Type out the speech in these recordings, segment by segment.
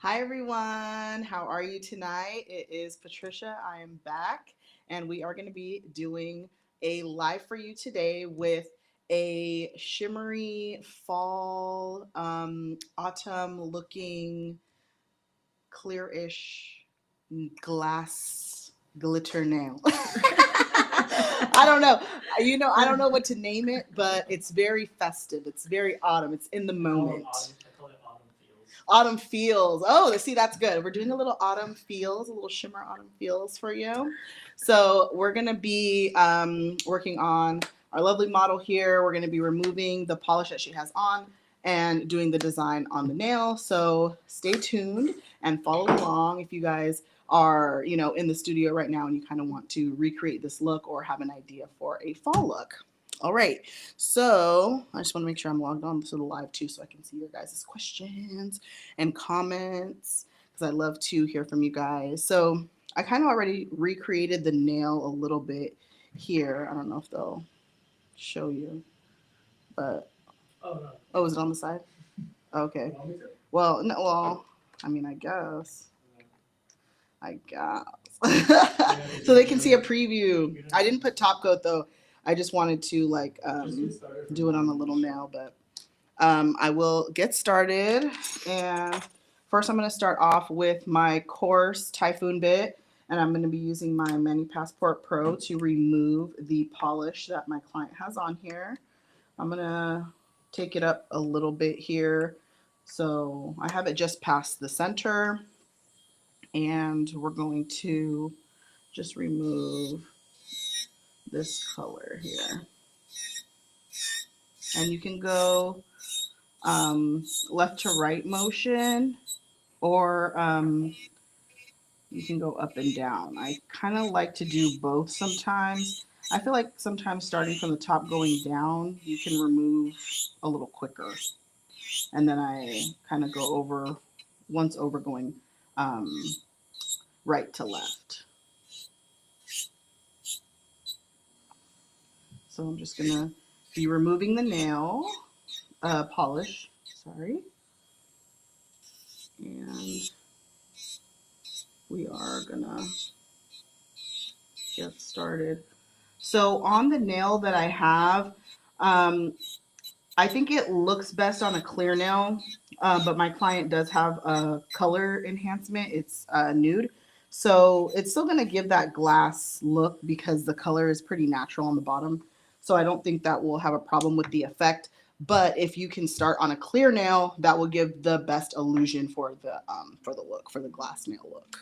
Hi, everyone. How are you tonight? It is Patricia. I am back, and we are going to be doing a live for you today with a shimmery fall, autumn looking, clearish glass glitter nail. I don't know. I don't know what to name it, but it's very festive. It's very autumn. It's in the moment. I call it autumn feels. Autumn feels. Oh, see, that's good. We're doing a little autumn feels, a little shimmer autumn feels for you. So we're going to be working on our lovely model here. We're going to be removing the polish that she has on and doing the design on the nail. So stay tuned and follow along if you guys are, in the studio right now and you kind of want to recreate this look or have an idea for a fall look. All right. So I just want to make sure I'm logged on to the live too so I can see your guys' questions and comments because I love to hear from you guys. So I kind of already recreated the nail a little bit here. I don't know if they'll show you, but Oh no. oh, is it on the side? Okay. You want me to? Well, no, well, I mean, I guess. I guess. So they can see a preview. I didn't put top coat though. I just wanted to do it on a little nail, but I will get started. And first, I'm going to start off with my coarse Typhoon bit, and I'm going to be using my Mani Passport Pro to remove the polish that my client has on here. I'm going to take it up a little bit here. So I have it just past the center, and we're going to just remove this color here. And you can go left to right motion, or you can go up and down. I kind of like to do both sometimes. I feel like sometimes starting from the top going down, you can remove a little quicker. And then I kind of go over, once over going um, right to left. So I'm just going to be removing the nail polish. Sorry. And we are going to get started. So on the nail that I have, I think it looks best on a clear nail, but my client does have a color enhancement. It's nude. So it's still going to give that glass look because the color is pretty natural on the bottom. So I don't think that will have a problem with the effect. But if you can start on a clear nail, that will give the best illusion for the look, for the glass nail look.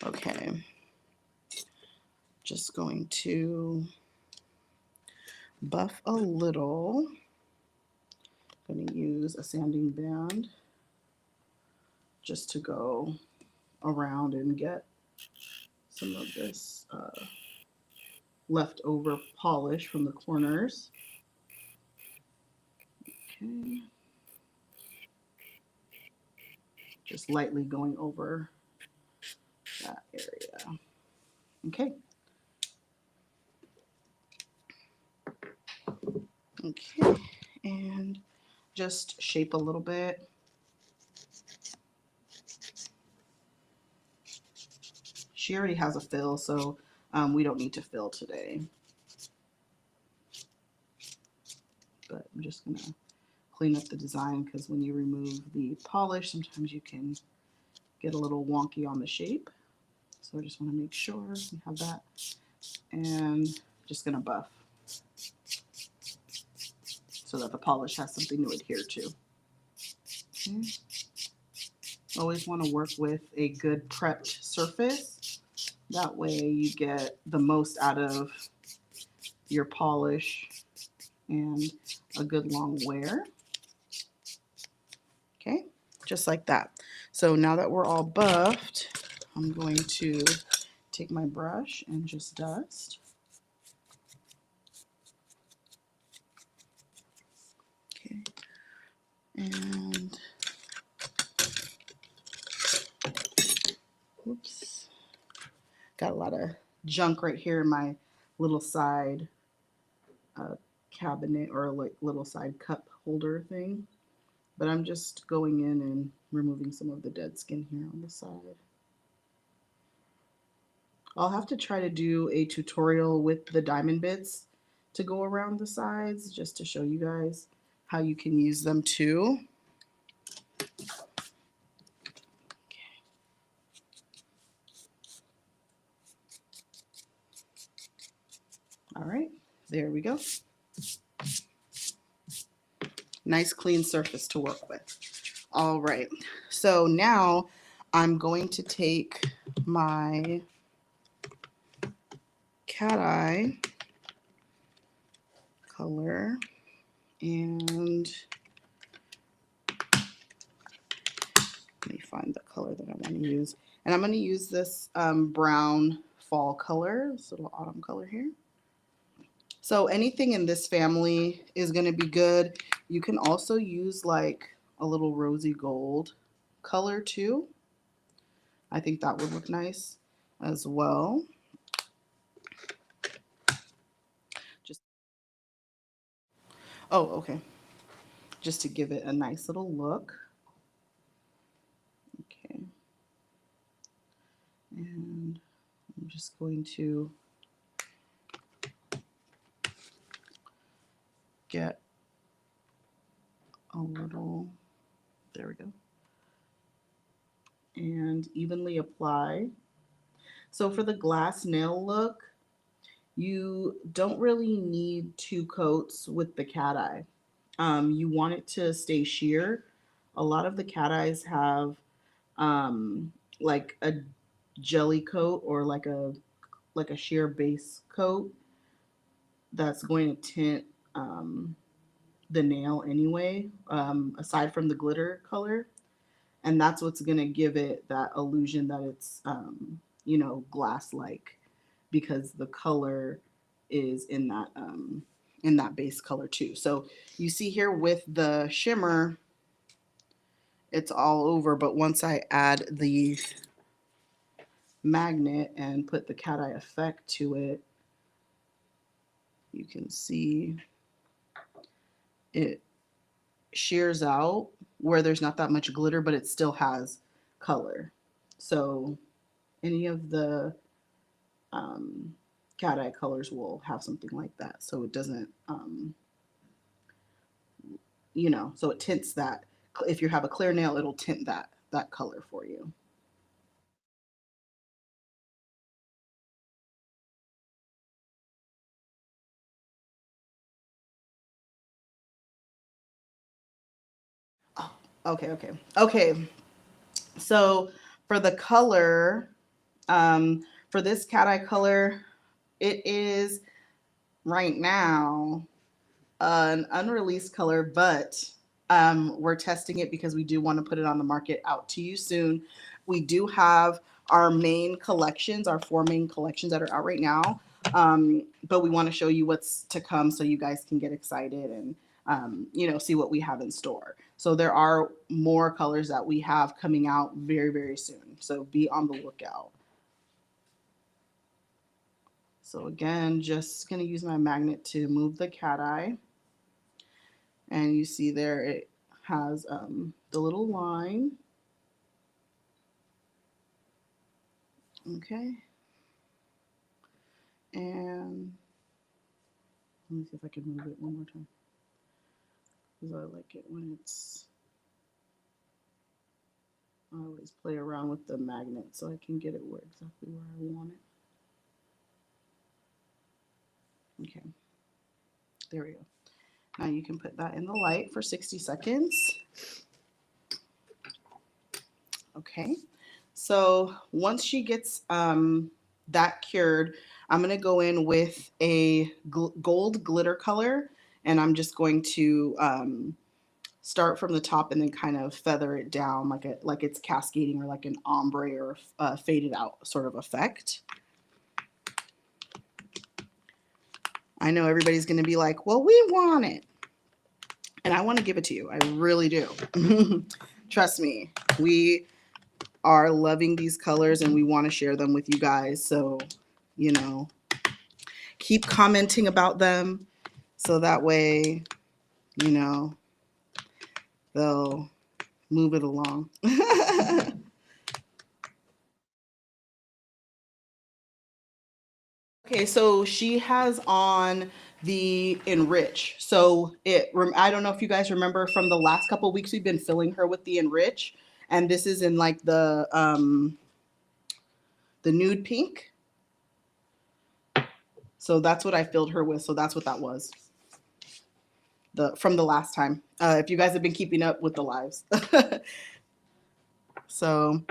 Okay. Just going to buff a little. I'm going to use a sanding band just to go around and get some of this leftover polish from the corners. Okay. Just lightly going over that area. Okay. Okay. And just shape a little bit. She already has a fill, so we don't need to fill today. But I'm just going to clean up the design because when you remove the polish, sometimes you can get a little wonky on the shape. So I just want to make sure we have that. And just going to buff so that the polish has something to adhere to. Okay. Always want to work with a good prepped surface. That way you get the most out of your polish and a good long wear. Okay, just like that. So now that we're all buffed, I'm going to take my brush and just dust. Okay, and oops, got a lot of junk right here in my little side cabinet or like little side cup holder thing. but I'm just going in and removing some of the dead skin here on the side. I'll have to try to do a tutorial with the diamond bits to go around the sides just to show you guys how you can use them too. All right, there we go. Nice clean surface to work with. All right, so now I'm going to take my cat eye color and let me find the color that I want to use. And I'm going to use this brown fall color, this little autumn color here. So anything in this family is going to be good. You can also use like a little rosy gold color too. I think that would look nice as well. Just oh, okay. Just to give it a nice little look. Okay. And I'm just going to get a little, there we go, and evenly apply. So for the glass nail look, you don't really need 2 coats with the cat eye. You want it to stay sheer. A lot of the cat eyes have like a jelly coat or like a sheer base coat that's going to tint the nail anyway, aside from the glitter color. And that's what's going to give it that illusion that it's, glass like, because the color is in that base color too. So you see here with the shimmer, it's all over, but once I add the magnet and put the cat eye effect to it, you can see it shears out where there's not that much glitter, but it still has color. So any of the cat eye colors will have something like that. So it doesn't, so it tints that. If you have a clear nail, it'll tint that color for you. Oh, okay. So for the color, for this cat eye color, it is right now an unreleased color, but we're testing it because we do want to put it on the market out to you soon. We do have our main collections, our 4 main collections that are out right now, but we want to show you what's to come so you guys can get excited and see what we have in store. So there are more colors that we have coming out very, very soon. So be on the lookout. So again, just going to use my magnet to move the cat eye. And you see there it has the little line. Okay. And let me see if I can move it one more time, because I like it when I always play around with the magnet so I can get it exactly where I want it. Okay. There we go. Now you can put that in the light for 60 seconds. Okay. So once she gets that cured, I'm going to go in with a gold glitter color, and I'm just going to start from the top and then kind of feather it down like it's cascading or like an ombre or faded out sort of effect. I know everybody's going to be like, well, we want it. And I want to give it to you. I really do. Trust me. We are loving these colors and we want to share them with you guys. So, keep commenting about them so that way, they'll move it along. Okay, so she has on the Enrich. So I don't know if you guys remember from the last couple of weeks we've been filling her with the Enrich, and this is in like the nude pink. So that's what I filled her with. So that's what that was. From the last time. If you guys have been keeping up with the lives. So,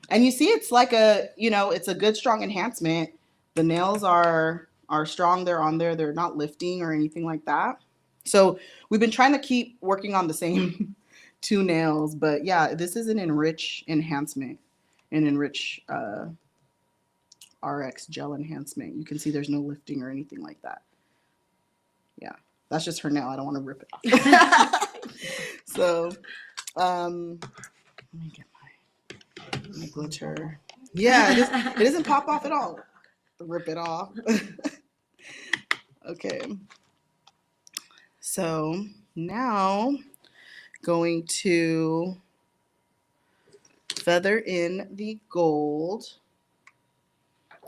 and you see it's like it's a good strong enhancement. The nails are strong, they're on there, they're not lifting or anything like that. So we've been trying to keep working on the same two nails, but yeah, this is an Enrich enhancement, an Enrich RX gel enhancement. You can see there's no lifting or anything like that. Yeah, that's just her nail. I don't want to rip it off. So, let me get my glitter. Yeah, it doesn't pop off at all. Rip it off. Okay. So now going to feather in the gold.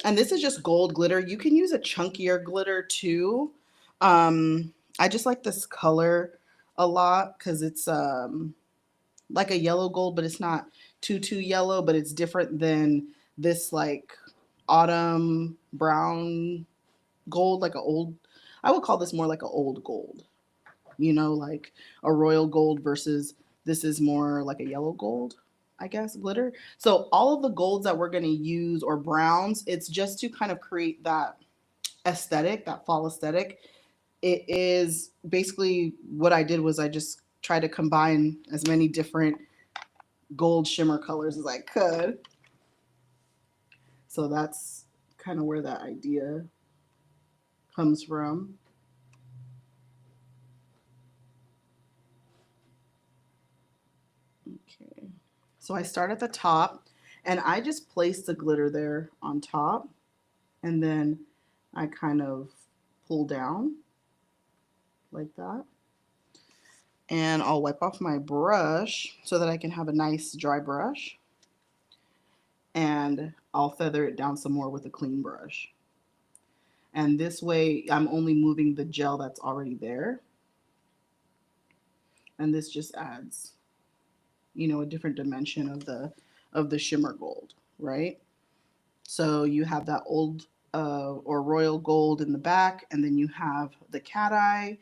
And this is just gold glitter. You can use a chunkier glitter too. I just like this color a lot because it's like a yellow gold, but it's not too yellow, but it's different than this like autumn brown gold, like I would call this more like an old gold, like a royal gold versus this is more like a yellow gold, I guess, glitter. So all of the golds that we're going to use or browns, it's just to kind of create that aesthetic, that fall aesthetic. It is basically what I did was I just tried to combine as many different gold shimmer colors as I could. So that's kind of where that idea comes from. Okay. So I start at the top and I just place the glitter there on top and then I kind of pull down like that. And I'll wipe off my brush so that I can have a nice dry brush. And I'll feather it down some more with a clean brush. And this way I'm only moving the gel that's already there. And this just adds, a different dimension of the shimmer gold, right? So you have that old or royal gold in the back, and then you have the cat eye,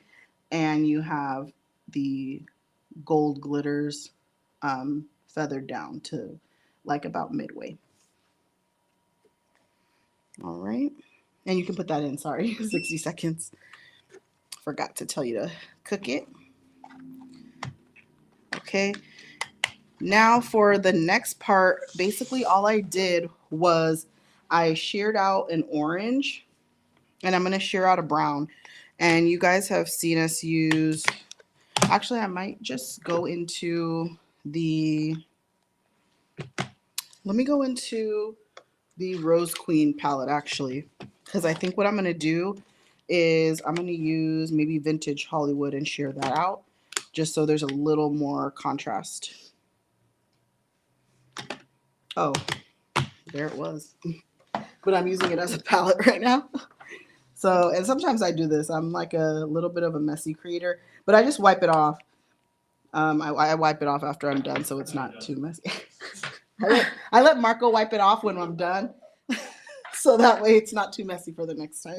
and you have the gold glitters feathered down to like about midway. All right. And you can put that in, sorry, 60 seconds. Forgot to tell you to cook it. Okay. Now for the next part, basically all I did was I sheared out an orange and I'm going to shear out a brown. And you guys have seen us use, actually I might just go into let me go into the Rose Queen palette actually, because I think what I'm going to do is I'm going to use maybe Vintage Hollywood and shear that out just so there's a little more contrast. Oh, there it was. But I'm using it as a palette right now. So, and sometimes I do this. I'm like a little bit of a messy creator, but I just wipe it off. I wipe it off after I'm done so it's not too messy. I let Marco wipe it off when I'm done. So that way it's not too messy for the next time.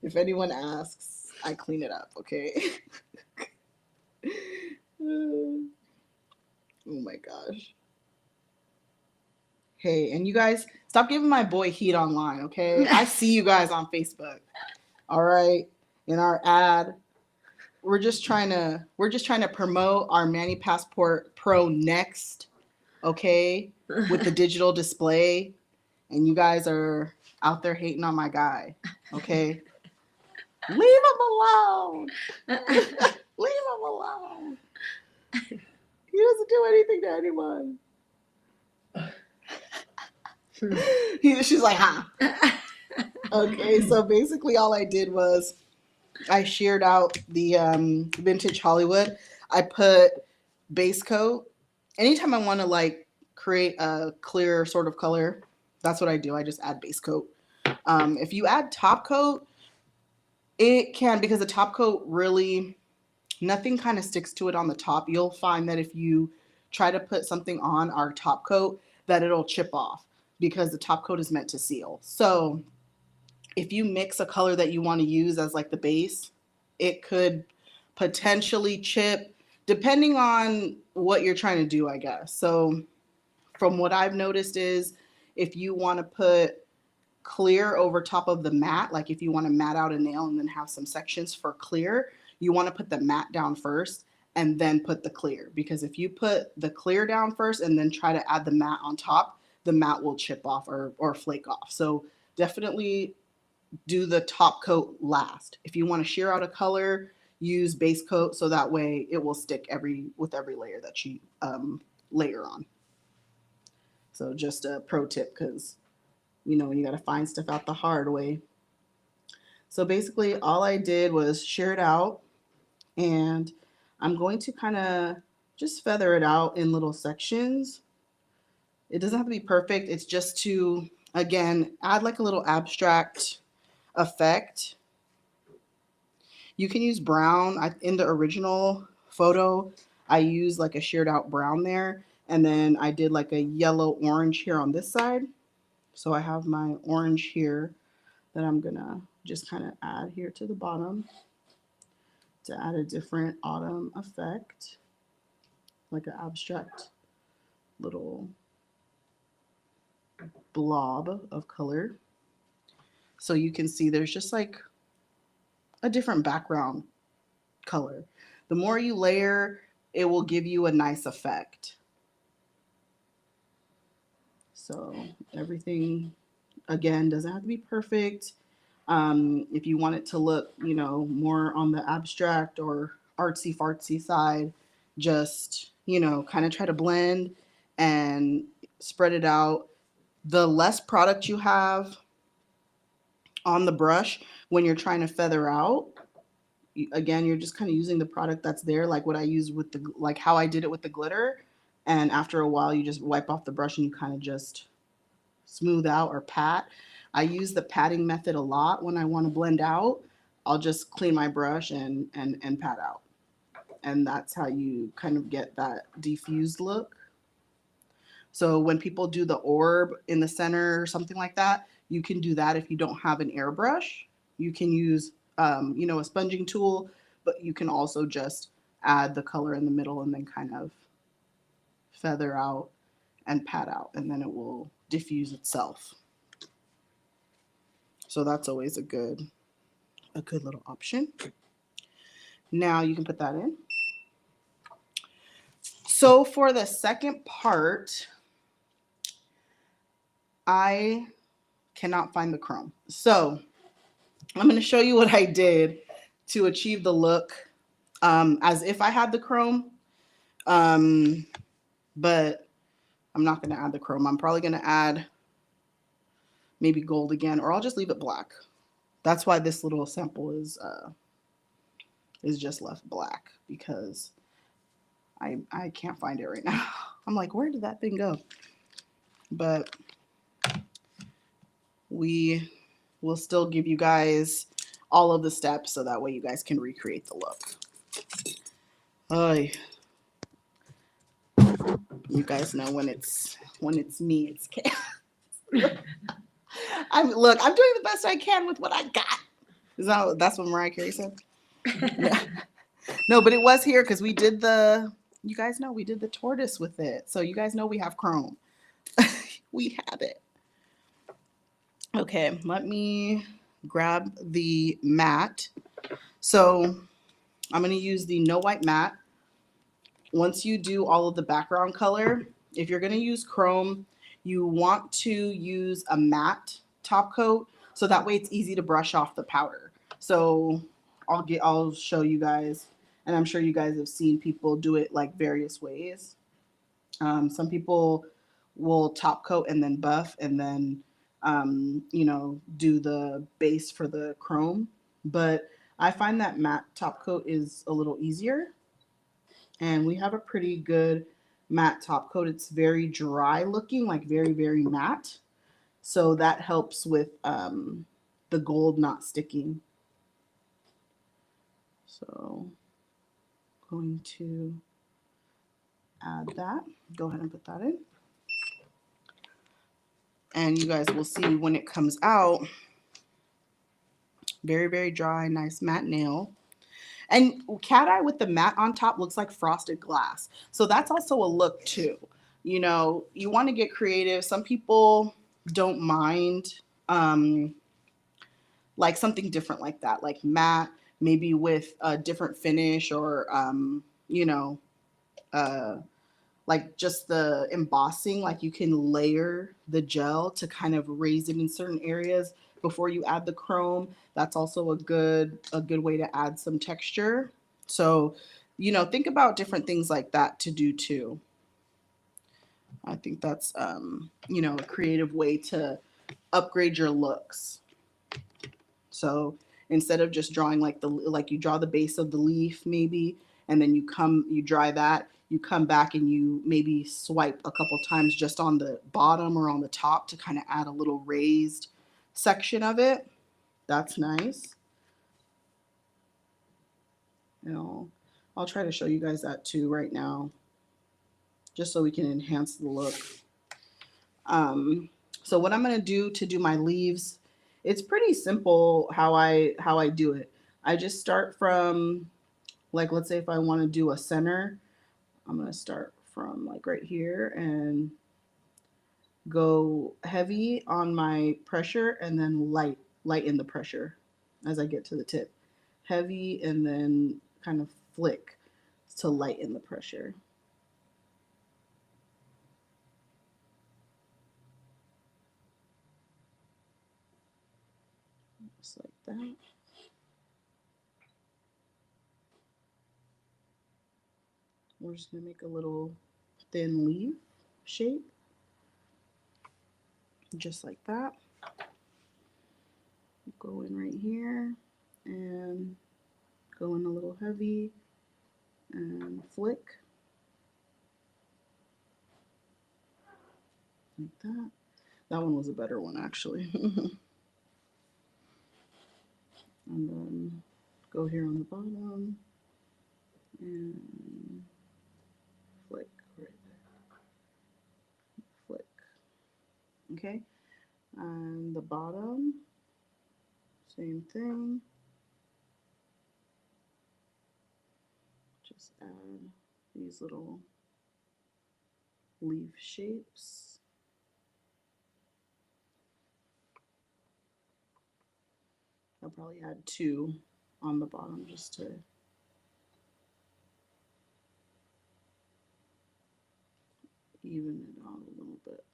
If anyone asks, I clean it up, okay? Oh my gosh. Hey, and you guys, stop giving my boy heat online, okay? I see you guys on Facebook. All right? In our ad, we're just trying to promote our Manny Passport Pro Next, okay? With the digital display. And you guys are out there hating on my guy, okay? Leave him alone. Leave him alone. He doesn't do anything to anyone. She's like, huh? Okay, so basically all I did was I sheared out the vintage Hollywood. I put base coat. Anytime I want to like create a clear sort of color, that's what I do. I just add base coat. If you add top coat, it can, because the top coat really, nothing kind of sticks to it on the top. You'll find that if you try to put something on our top coat, that it'll chip off because the top coat is meant to seal. So if you mix a color that you want to use as like the base, it could potentially chip depending on what you're trying to do, I guess. So from what I've noticed is if you want to put clear over top of the matte, like if you want to matte out a nail and then have some sections for clear, you want to put the matte down first and then put the clear. Because if you put the clear down first and then try to add the matte on top, the matte will chip off or flake off. So definitely do the top coat last. If you want to shear out a color, use base coat so that way it will stick with every layer that you layer on. So just a pro tip, because you got to find stuff out the hard way. So basically, all I did was shear it out, and I'm going to kind of just feather it out in little sections. It doesn't have to be perfect. It's just to, again, add like a little abstract effect. You can use brown. In the original photo, I used like a sheared out brown there. And then I did like a yellow orange here on this side. So I have my orange here that I'm going to just kind of add here to the bottom to add a different autumn effect, like an abstract little blob of color. So you can see there's just like a different background color. The more you layer, it will give you a nice effect. So everything, again, doesn't have to be perfect. If you want it to look, more on the abstract or artsy fartsy side, just, kind of try to blend and spread it out. The less product you have on the brush when you're trying to feather out, again, you're just kind of using the product that's there, like what I used with like how I did it with the glitter. And after a while, you just wipe off the brush and you kind of just smooth out or pat. I use the patting method a lot when I want to blend out. I'll just clean my brush and pat out. And that's how you kind of get that diffused look. So when people do the orb in the center or something like that, you can do that if you don't have an airbrush. You can use, a sponging tool, but you can also just add the color in the middle and then kind of feather out and pat out, and then it will diffuse itself. So that's always a good little option. Now you can put that in. So for the second part, I cannot find the chrome. So I'm going to show you what I did to achieve the look as if I had the chrome. But I'm not going to add the chrome. I'm probably going to add maybe gold again, or I'll just leave it black. That's why this little sample is just left black, because I can't find it right now. I'm like, where did that thing go? But we will still give you guys all of the steps so that way you guys can recreate the look. Oy. You guys know when it's me, it's chaos. I'm doing the best I can with what I got. That's what Mariah Carey said? Yeah. No, but it was here because we did you guys know we did the tortoise with it. So you guys know we have chrome. We have it. Okay, let me grab the matte. So I'm going to use the No White matte. Once you do all of the background color, if you're going to use chrome, you want to use a matte top coat so that way it's easy to brush off the powder. So I'll show you guys, and I'm sure you guys have seen people do it like various ways. Some people will top coat and then buff and then do the base for the chrome. But I find that matte top coat is a little easier, and we have a pretty good matte top coat. It's very dry looking, like very, very matte. So that helps with the gold not sticking. So going to add that. Go ahead and put that in. And you guys will see when it comes out, very, very dry, nice matte nail. And cat eye with the matte on top looks like frosted glass. So that's also a look too. You know, you want to get creative. Some people don't mind like something different like that, like matte, maybe with a different finish or, you know, uh, like just the embossing, like you can layer the gel to kind of raise it in certain areas before you add the chrome. That's also a good way to add some texture. So, you know, think about different things like that to do too. I think that's you know, a creative way to upgrade your looks. So instead of just drawing like you draw the base of the leaf maybe, and then you dry that, you come back and you maybe swipe a couple times just on the bottom or on the top to kind of add a little raised section of it. That's nice. You know, I'll try to show you guys that too right now, just so we can enhance the look. Um, so what I'm gonna do to do my leaves, it's pretty simple how I do it. I just start from, like, let's say if I want to do a center, I'm gonna start from like right here and go heavy on my pressure and then lighten the pressure as I get to the tip. Heavy and then kind of flick to lighten the pressure. Just like that. We're just gonna make a little thin leaf shape, just like that. Go in right here and go in a little heavy and flick like that. That one was a better one actually. And then go here on the bottom and flick right there. Flick. Okay. And the bottom, same thing. Just add these little leaf shapes. I'll probably add two on the bottom just to even it out a little bit,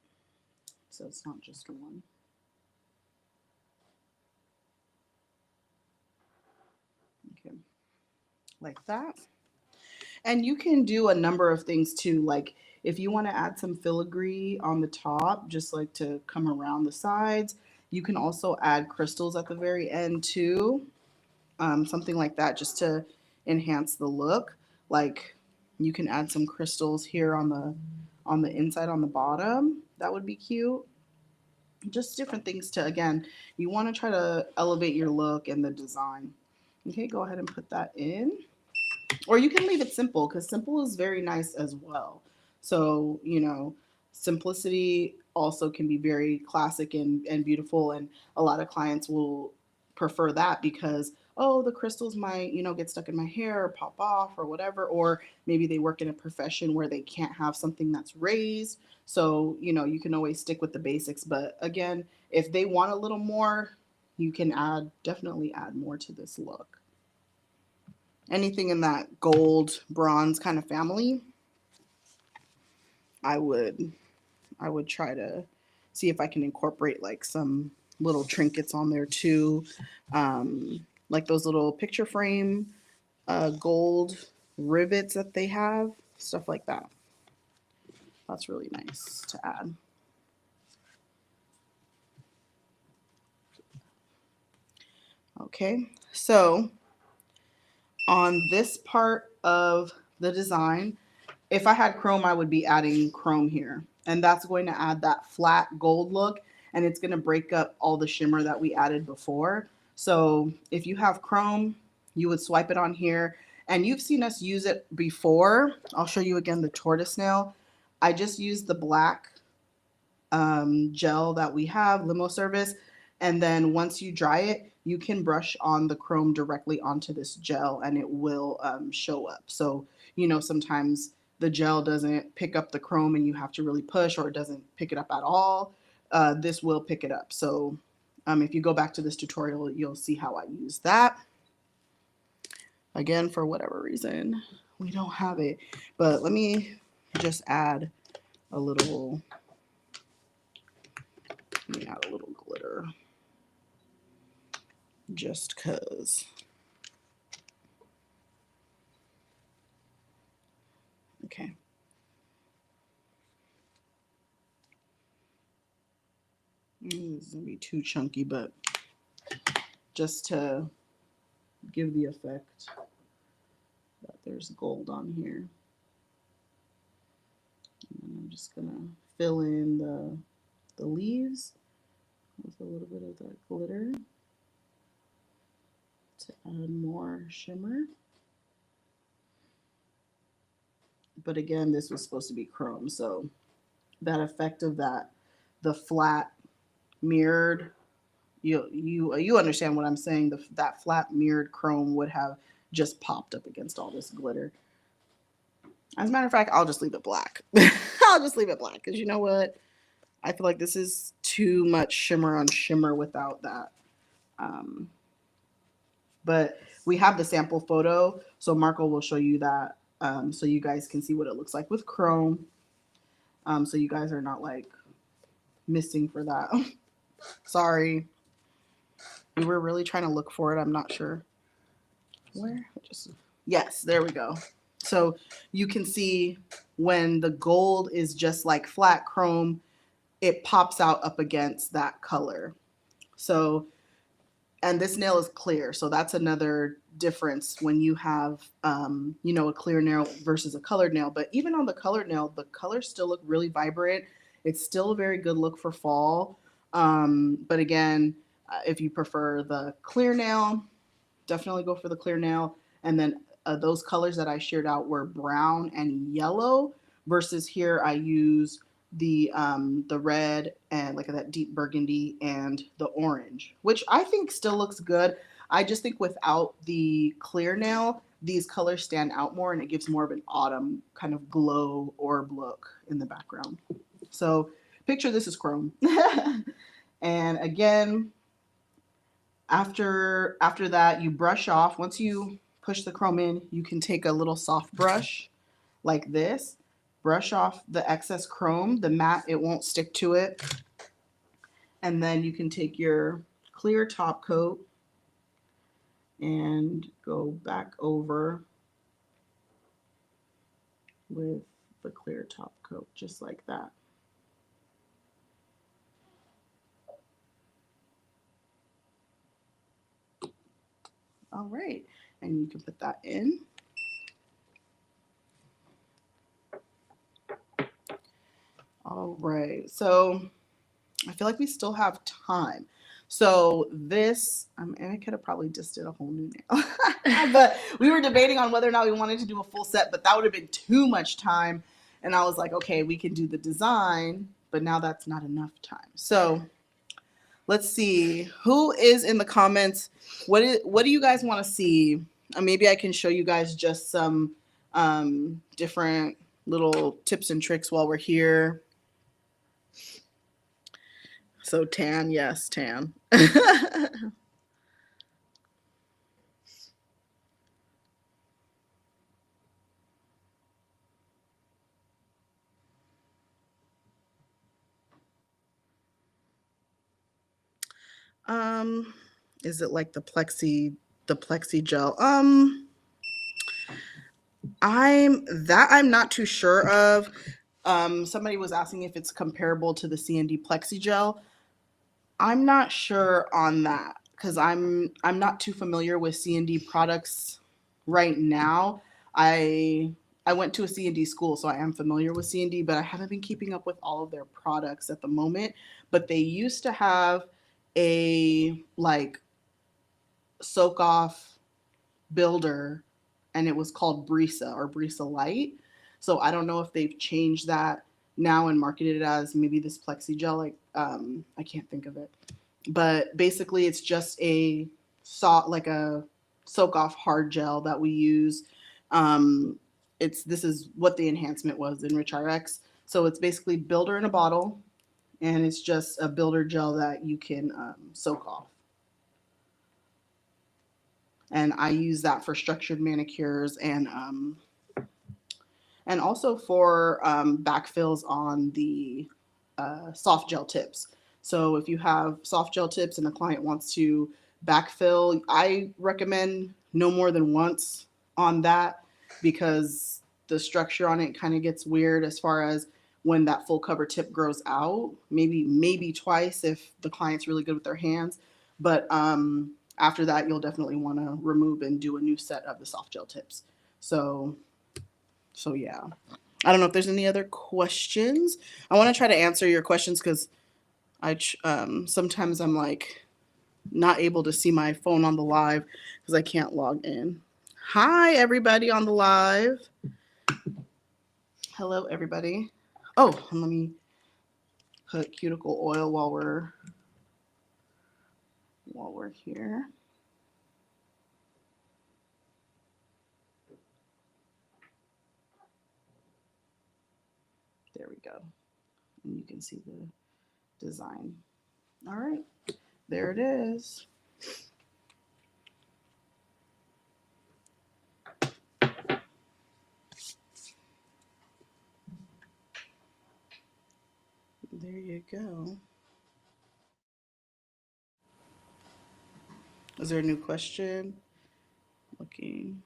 so it's not just one. Okay, like that. And you can do a number of things too, like if you want to add some filigree on the top, just like to come around the sides, you can also add crystals at the very end too, something like that, just to enhance the look. Like you can add some crystals here on the inside on the bottom. That would be cute. Just different things to, again, you want to try to elevate your look and the design. Okay, go ahead and put that in. Or you can leave it simple because simple is very nice as well. So, you know, simplicity also can be very classic and beautiful. And a lot of clients will prefer that because, oh, the crystals might, you know, get stuck in my hair or pop off or whatever. Or maybe they work in a profession where they can't have something that's raised. So, you know, you can always stick with the basics. But again, if they want a little more, you can definitely add more to this look. Anything in that gold bronze kind of family, I would I would try to see if I can incorporate like some little trinkets on there too, like those little picture frame gold rivets that they have, stuff like that. That's really nice to add. Okay, so on this part of the design, if I had chrome, I would be adding chrome here. And that's going to add that flat gold look, and it's going to break up all the shimmer that we added before. So if you have chrome, you would swipe it on here. And you've seen us use it before. I'll show you again the tortoise nail. I just used the black gel that we have, limo service. And then once you dry it, you can brush on the chrome directly onto this gel and it will show up. So, you know, sometimes the gel doesn't pick up the chrome and you have to really push, or it doesn't pick it up at all. This will pick it up. So if you go back to this tutorial, you'll see how I use that. Again, for whatever reason, we don't have it. But let me just add a little, glitter. Just cause. Okay. This is gonna be too chunky, but just to give the effect that there's gold on here. And I'm just gonna fill in the leaves with a little bit of that glitter to add more shimmer. But again, this was supposed to be chrome, so that effect of the flat mirrored, you understand what I'm saying, that flat mirrored chrome would have just popped up against all this glitter. As a matter of fact, I'll just leave it black. I'll just leave it black because you know what? I feel like this is too much shimmer on shimmer without that. But we have the sample photo, so Marco will show you that so you guys can see what it looks like with chrome. So you guys are not like missing for that. Sorry. We were really trying to look for it. I'm not sure. Where? Yes, there we go. So you can see when the gold is just like flat chrome, it pops out up against that color. So, and this nail is clear. So that's another difference when you have, you know, a clear nail versus a colored nail. But even on the colored nail, the colors still look really vibrant. It's still a very good look for fall. But again, if you prefer the clear nail, definitely go for the clear nail. And then those colors that I shared out were brown and yellow, versus here I use the red and like that deep burgundy and the orange, which I think still looks good. I just think without the clear nail, these colors stand out more and it gives more of an autumn kind of glow orb look in the background. So picture this is chrome. And again, after that, you brush off. Once you push the chrome in, you can take a little soft brush like this, brush off the excess chrome, the matte, it won't stick to it. And then you can take your clear top coat and go back over with the clear top coat, just like that. All right, and you can put that in. All right, so I feel like we still have time. So this, and I could have probably just did a whole new nail, but we were debating on whether or not we wanted to do a full set, but that would have been too much time. And I was like, okay, we can do the design, but now that's not enough time. So let's see who is in the comments. What do you guys want to see? Maybe I can show you guys just some different little tips and tricks while we're here. So tan, yes, tan. Is it like the plexi gel? I'm not too sure of. Somebody was asking if it's comparable to the C&D plexi gel. I'm not sure on that because I'm not too familiar with C&D products right now, I went to a C&D school, so I am familiar with C&D, but I haven't been keeping up with all of their products at the moment. But they used to have a like soak off builder, and it was called Brisa or Brisa Light. So I don't know if they've changed that now and marketed it as maybe this plexi gel. Like I can't think of it, but basically it's just a like a soak off hard gel that we use. Um, it's this is what the enhancement was in Rich RX. So it's basically builder in a bottle, and it's just a builder gel that you can soak off. And I use that for structured manicures and also for backfills on the soft gel tips. So if you have soft gel tips and a client wants to backfill, I recommend no more than once on that because the structure on it kind of gets weird as far as when that full cover tip grows out. Maybe twice if the client's really good with their hands, but after that you'll definitely want to remove and do a new set of the soft gel tips. So yeah. I don't know if there's any other questions. I want to try to answer your questions because sometimes I'm like not able to see my phone on the live because I can't log in. Hi everybody on the live. Hello everybody. Oh, and let me put cuticle oil while we're here. There we go. And you can see the design. All right. There it is. There you go. Is there a new question? Looking.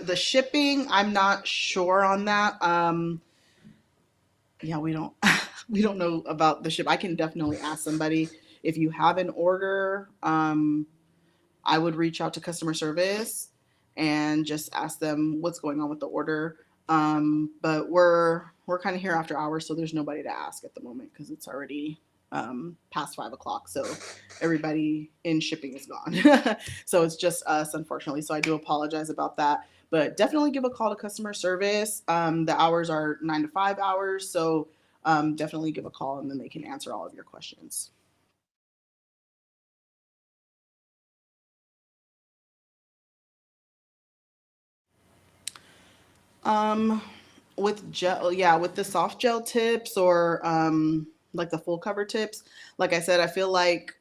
The shipping, I'm not sure on that. Yeah, we don't we don't know about the ship. I can definitely ask somebody if you have an order. I would reach out to customer service and just ask them what's going on with the order. But we're kind of here after hours, so there's nobody to ask at the moment because it's already past 5 o'clock. So everybody in shipping is gone. So it's just us, unfortunately. So I do apologize about that. But definitely give a call to customer service. The hours are 9 to 5 hours. So definitely give a call and then they can answer all of your questions. Um, with gel, yeah, with the soft gel tips or like the full cover tips, like I said, I feel like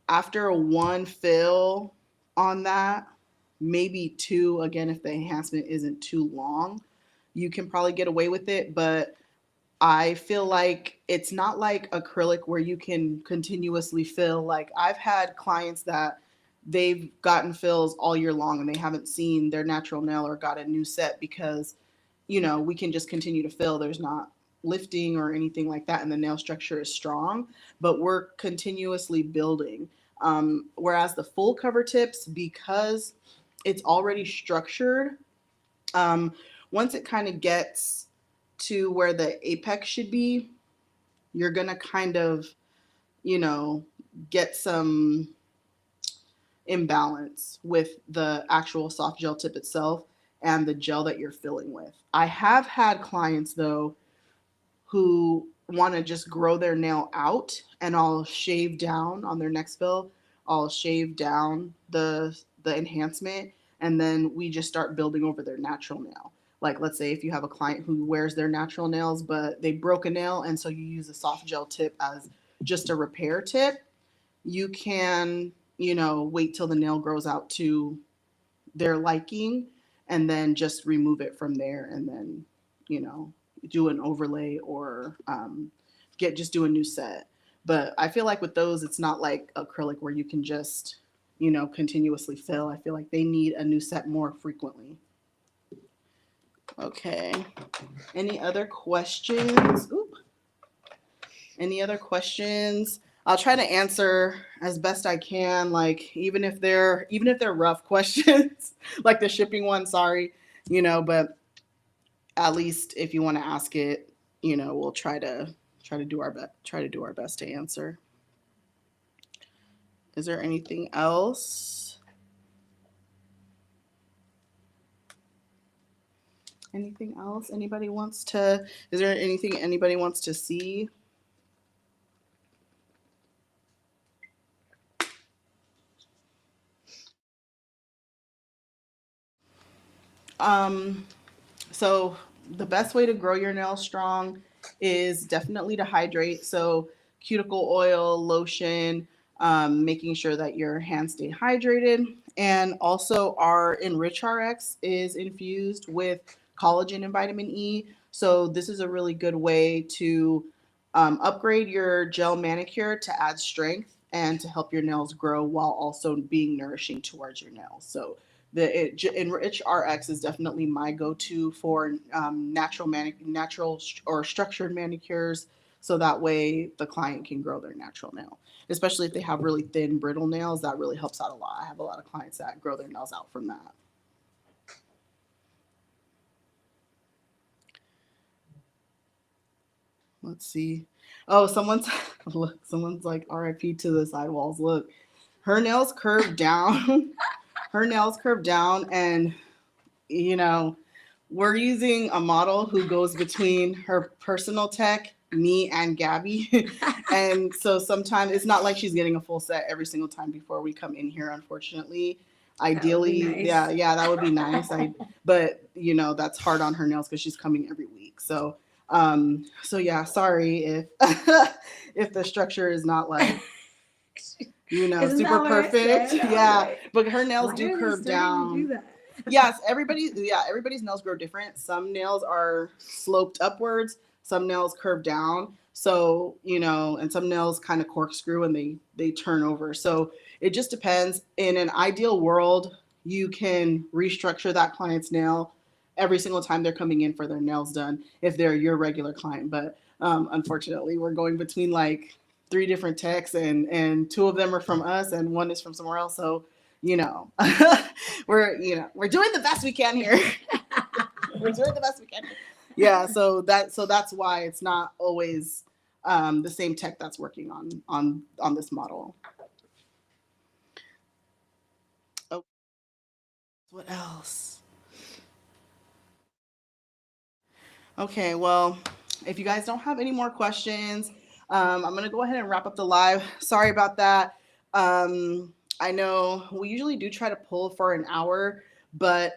after one fill on that, maybe two, again, if the enhancement isn't too long, you can probably get away with it. But I feel like it's not like acrylic where you can continuously fill. Like I've had clients that they've gotten fills all year long and they haven't seen their natural nail or got a new set because, we can just continue to fill. There's not lifting or anything like that, and the nail structure is strong, but we're continuously building. Whereas the full cover tips, because it's already structured, um, once it kind of gets to where the apex should be, you're going to kind of, you know, get some imbalance with the actual soft gel tip itself and the gel that you're filling with. I have had clients though who want to just grow their nail out and I'll shave down on their next fill. I'll shave down the enhancement and then we just start building over their natural nail. Like let's say if you have a client who wears their natural nails but they broke a nail and so you use a soft gel tip as just a repair tip, you can, wait till the nail grows out to their liking and then just remove it from there and then, you know, do an overlay or just do a new set. But I feel like with those, it's not like acrylic where you can just, continuously fill. I feel like they need a new set more frequently. Okay. Any other questions? Oop. Any other questions? I'll try to answer as best I can, like even if they're rough questions, like the shipping one, sorry, but at least if you want to ask it, we'll try to do our best to answer. Is there anything else? Anything else? Is there anything anybody wants to see? Um, so the best way to grow your nails strong is definitely to hydrate. So cuticle oil, lotion, making sure that your hands stay hydrated. And also our Enrich RX is infused with collagen and vitamin E. So this is a really good way to upgrade your gel manicure to add strength and to help your nails grow while also being nourishing towards your nails. So Enrich RX is definitely my go-to for natural or structured manicures, so that way the client can grow their natural nail. Especially if they have really thin, brittle nails, that really helps out a lot. I have a lot of clients that grow their nails out from that. Let's see. Oh, someone's like RIP to the sidewalls. Look, her nails curved down. Her nails curved down, and you know, we're using a model who goes between her personal tech, me, and Gabby. And so sometimes it's not like she's getting a full set every single time before we come in here, unfortunately. Ideally, nice. yeah, that would be nice. But that's hard on her nails because she's coming every week. So yeah, sorry if if the structure is not like Isn't super that what I perfect. said? Yeah, Right. but her nails Why do are they curve starting to down. do that? Yes, everybody's nails grow different. Some nails are sloped upwards, some nails curve down. So, and some nails kind of corkscrew and they turn over. So it just depends. In an ideal world, you can restructure that client's nail every single time they're coming in for their nails done if they're your regular client. But unfortunately, we're going between like three different techs, and two of them are from us and one is from somewhere else. So you know we're doing the best we can here. We're doing the best we can here. Yeah, so that's why it's not always the same tech that's working on this model. Oh, what else? Okay, well, if you guys don't have any more questions, I'm gonna go ahead and wrap up the live. Sorry about that. I know we usually do try to pull for an hour, but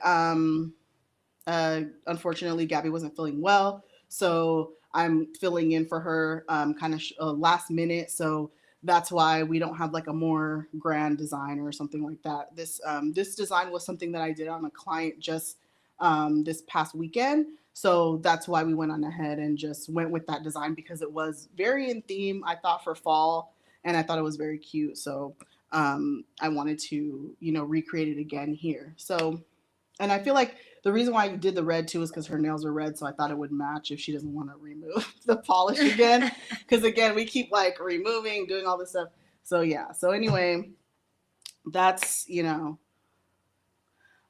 unfortunately, Gabby wasn't feeling well, so I'm filling in for her kind of last minute. So that's why we don't have like a more grand design or something like that. This design was something that I did on a client just this past weekend. So that's why we went on ahead and just went with that design because it was very in theme, I thought, for fall, and I thought it was very cute. So I wanted to, recreate it again here. So, and I feel like the reason why I did the red too is because her nails are red, so I thought it would match if she doesn't want to remove the polish again. Because again, we keep like removing, doing all this stuff. So yeah. So anyway, that's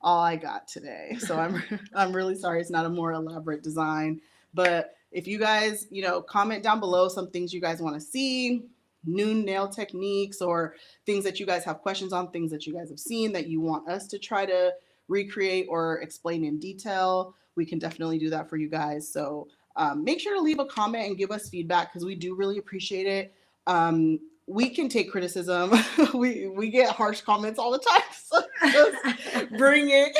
all I got today. So I'm really sorry it's not a more elaborate design. But if you guys, comment down below some things you guys want to see, new nail techniques or things that you guys have questions on, things that you guys have seen that you want us to try to recreate or explain in detail, we can definitely do that for you guys. So make sure to leave a comment and give us feedback because we do really appreciate it. We can take criticism. we get harsh comments all the time. So just bring it.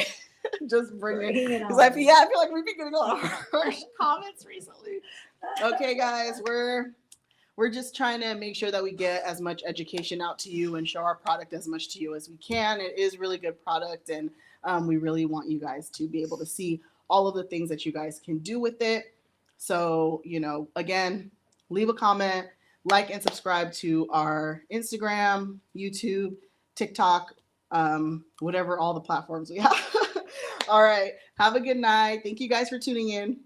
Just bring it. Because I feel like we've been getting a lot of harsh comments recently. Okay, guys, we're just trying to make sure that we get as much education out to you and show our product as much to you as we can. It is really good product, and we really want you guys to be able to see all of the things that you guys can do with it. So, again, leave a comment, like and subscribe to our Instagram, YouTube, TikTok, whatever, all the platforms we have. All right. Have a good night. Thank you guys for tuning in.